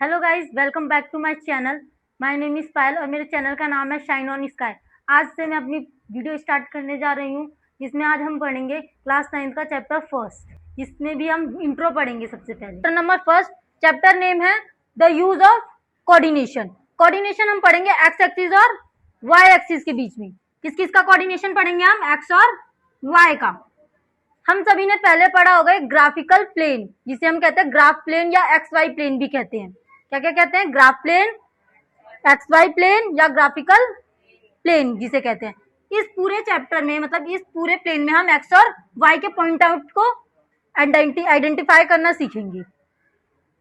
Hello guys, welcome back to my channel. My name is Payal और मेरे channel का नाम है शाइन ऑन स्काई। आज से मैं अपनी वीडियो स्टार्ट करने जा रही हूँ, जिसमें आज हम पढ़ेंगे क्लास 9 का चैप्टर फर्स्ट, जिसमें भी हम इंट्रो पढ़ेंगे। सबसे पहले chapter number first, chapter name है the use of coordination. Coordination हम पढ़ेंगे एक्स एक्सिस और वाई एक्सिस के बीच में। किस किस का कोऑर्डिनेशन पढ़ेंगे हम? एक्स और वाई का। हम सभी ने पहले पढ़ा होगा एक ग्राफिकल प्लेन, जिसे हम कहते हैं ग्राफ प्लेन या एक्स वाई प्लेन भी कहते हैं। क्या क्या कहते हैं? Graph plane, x y plane या ग्राफिकल प्लेन जिसे कहते हैं। इस पूरे चैप्टर में, मतलब इस पूरे प्लेन में हम एक्स और वाई के पॉइंट आउट को आइडेंटिफाई करना सीखेंगे,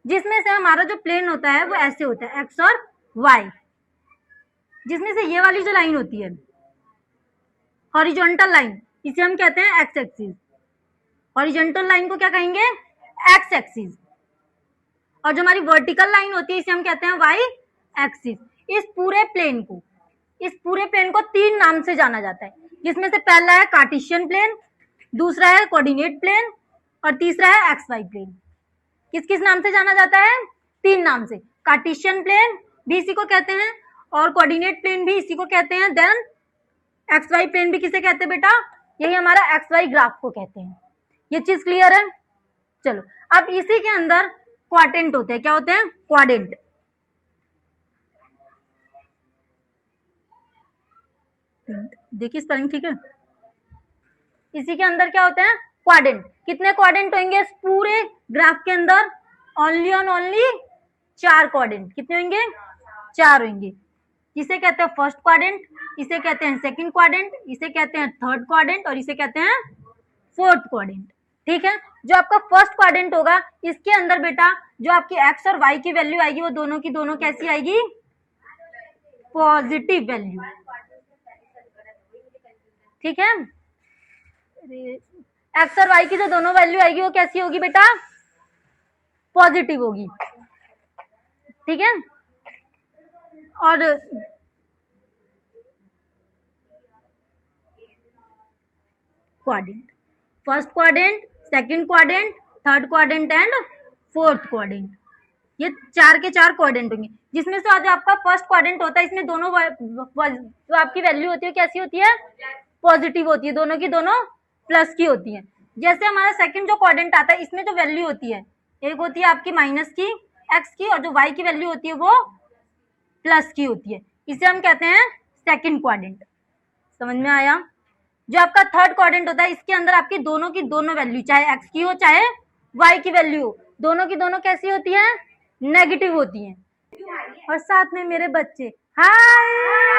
जिसमें से हमारा जो प्लेन होता है वो ऐसे होता है, एक्स और वाई। जिसमें से ये वाली जो लाइन होती है हॉरिजॉन्टल लाइन, इसे हम कहते हैं एक्स एक्सिस। हॉरिजॉन्टल लाइन को क्या कहेंगे? X axis. और जो हमारी वर्टिकल लाइन होती है इसे हम कहते हैं वाई एक्सिस। इस पूरे प्लेन को तीन नाम से जाना जाता है, जिसमें से पहला है कार्टेशियन प्लेन, दूसरा है कोऑर्डिनेट प्लेन और तीसरा है एक्स वाई प्लेन। किस किस नाम से जाना जाता है? तीन नाम से। कार्टेशियन प्लेन भी इसी को कहते हैं और कोऑर्डिनेट प्लेन भी इसी को कहते हैं। देन एक्स वाई प्लेन भी किसे कहते हैं बेटा? यही हमारा एक्स वाई ग्राफ को कहते हैं। ये चीज क्लियर है? चलो, अब इसी के अंदर क्वाड्रेंट होते हैं। क्या होते हैं? क्वाड्रेंट। देखिए स्पेलिंग ठीक है। इसी के अंदर क्या होते हैं? क्वाड्रेंट। कितने क्वाड्रेंट होंगे इस पूरे ग्राफ के अंदर? Only on only 4 quadrant. कितने होंगे? 4 होंगे। इसे कहते हैं फर्स्ट क्वाड्रेंट, इसे कहते हैं सेकंड क्वाड्रेंट, इसे कहते हैं थर्ड क्वाड्रेंट और इसे कहते हैं फोर्थ क्वाड्रेंट। ठीक है। जो आपका फर्स्ट क्वाड्रेंट होगा, इसके अंदर बेटा जो आपकी एक्स और वाई की वैल्यू आएगी वो दोनों की दोनों कैसी आएगी? Positive value. ठीक है। एक्स और वाई की जो दोनों वैल्यू आएगी वो कैसी होगी बेटा? पॉजिटिव होगी। ठीक है। और quadrant, first quadrant, second quadrant, third quadrant and fourth quadrant, ये 4 के 4 क्वाड्रेंट होंगे। जिसमें से आज आपका फर्स्ट क्वाड्रेंट होता है, इसमें दोनों जो आपकी वैल्यू होती है कैसी होती है? पॉजिटिव होती है। दोनों की दोनों प्लस की होती है। जैसे हमारा सेकंड जो क्वाड्रेंट आता है, इसमें जो वैल्यू होती है, एक होती है आपकी माइनस की एक्स की और जो वाई की वैल्यू होती है वो प्लस की होती है। इसे हम कहते हैं सेकंड क्वाड्रेंट। समझ में आया? जो आपका थर्ड क्वाड्रेंट होता है, इसके अंदर आपकी दोनों की दोनों वैल्यू, चाहे एक्स की हो चाहे वाई की वैल्यू हो, दोनों की दोनों कैसी होती है? नेगेटिव होती है। और साथ में मेरे बच्चे, हाय